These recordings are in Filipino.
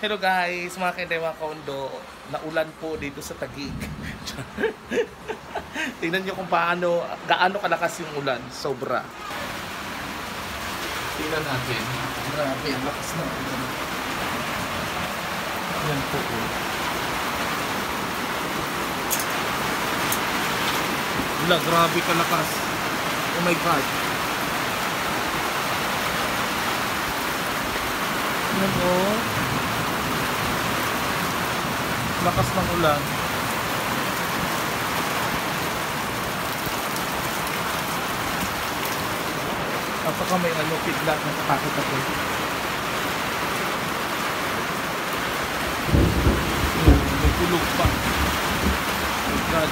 Hello guys, mga kainday mga kaundo. Naulan po dito sa Taguig. Tingnan nyo kung gaano kalakas yung ulan. Sobra. Tingnan natin. Grabe, ang lakas na ulan. Yan po. Wala, grabe kalakas. Oh my God. Yan po. Lakas ng ulan. Kapag may pigla, natatakot ako. May tulog pa. Oh my God.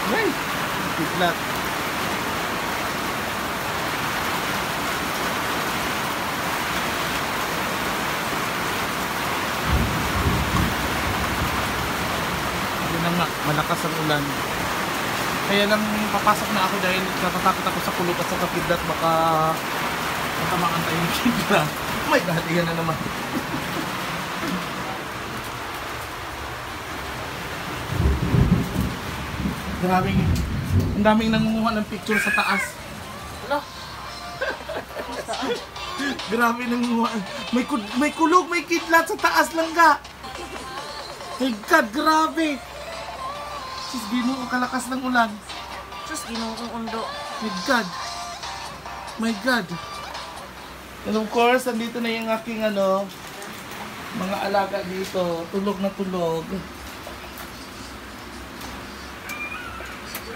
Ay! Piglat. Malakas ang ulan. Kaya lang papasok na ako dahil natatakot ako sa kulog at sa kapidlat. Baka matamaan tayo yung kidla. Oh my God, yan na naman. Ang daming nangunguha ng picture sa taas. Ano? Grabe nangunguha. May kulog, may kidlat sa taas lang ka. My God, grabe. Diyos, Ginoo, kalakas ng ulan. Diyos, Ginoo, ang undo. My God. My God. And of course, andito na yung aking mga alaga dito. Tulog na tulog.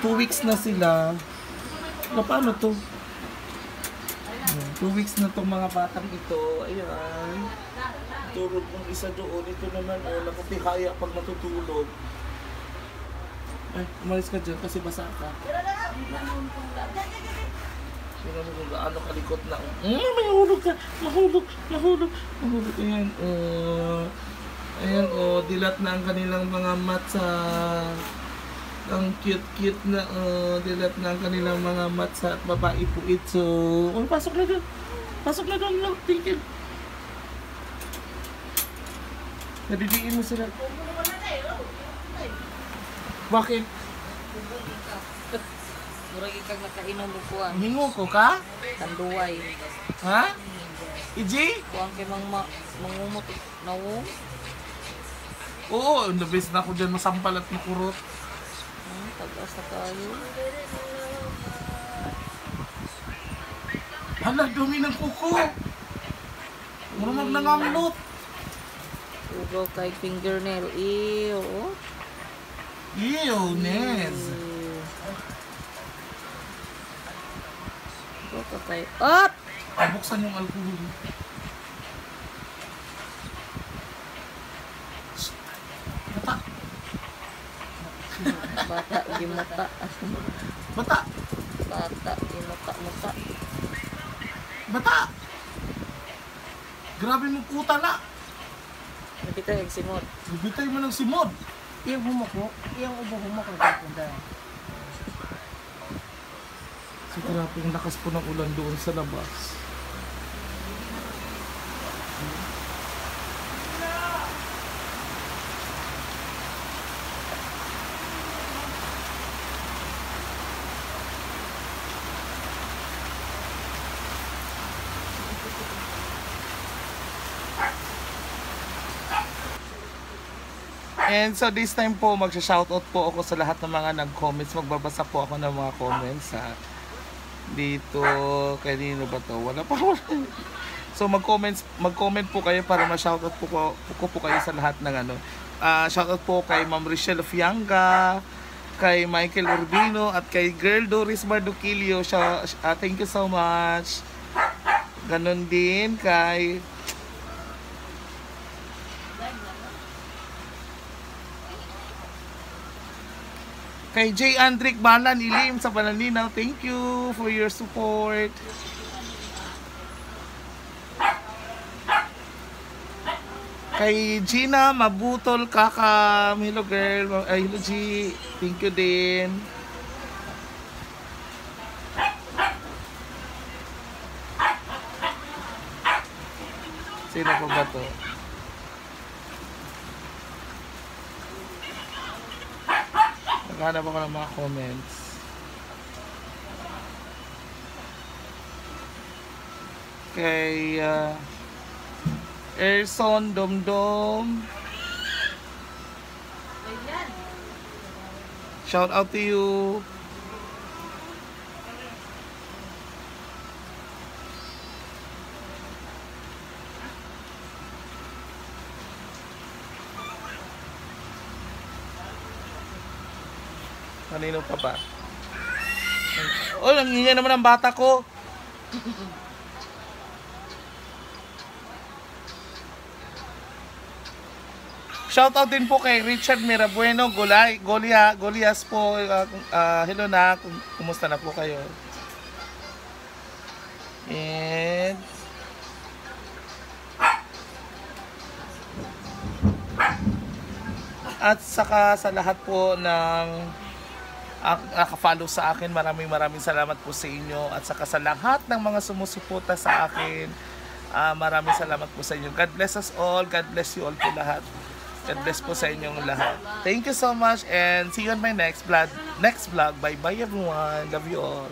2 weeks na sila. Paano to? 2 weeks na tong mga batang ito. Ayan. Tulog ng isa doon. Ito naman, nakatihaya pag natutulog. Ay, umalis ka dyan kasi basa ka. Sino mo kung gaano kalikot na. May hulog ka! Mahulog! Ayan, ayan, dilat na ang kanilang mga matsa. Ang cute na, dilat na ang kanilang mga matsa at babae po ito. Pasok na doon! Pasok na doon! Tingin! Nadidiin mo sila. Bakit? Murag ikang nakainom mo kuwan. Hingo ko ka? Tanduway. Ha? Iji? Kuwan kay mangumot. Nawong? Oo, nabis na ako dyan masampal at makurot. Tagas na tayo. Hala, dumi ng kuko. Marumag na ngamlot. Ugaw kay fingernail. Ew. Ew, Nez. Ugaw ka kay... Up! Buksan yung alcohol. Bata. Bata, gimuta. Bata. Bata, gimuta-muta. Bata. Grabe mong kuta na. Nabitay ang simot. Bibitay mo ng simod. Iyang humako. Iyang ubo-humako. Ganda. So, grabe ang lakas po ng ulan doon sa labas. And so this time po, magsha-shoutout po ako sa lahat ng mga nag-comments. Magbabasa po ako ng mga comments dito. Kanino ba to? Wala pa. So mag-comment po kayo para ma-shoutout po kayo sa lahat ng shoutout po kay Ma'am Richelle Fianga, kay Michael Urbino, at kay Girl Doris Marduquilio. Thank you so much. Ganon din kay J. Andrick Balan Ilim sa Bananinaw. Thank you for your support. Kay Gina Mabutol Kaka, hello girl, ay hello G, thank you din. Sino pa ba to? Naghanap ako ng mga comments. Kay Erson Domdom. Shout out to you. Kanino pa ba? Oh, nangingi naman ang bata ko. Shoutout din po kay Richard Mirabueno, Golias po. Hello na, kumusta na po kayo? And at saka sa lahat po ng nakafollow sa akin, maraming salamat po sa inyo. At saka sa lahat ng mga sumusuporta sa akin, maraming salamat po sa inyo. God bless us all. God bless you all po lahat. God bless po sa inyong lahat. Thank you so much and see you on my next vlog. Bye bye everyone. Love you all.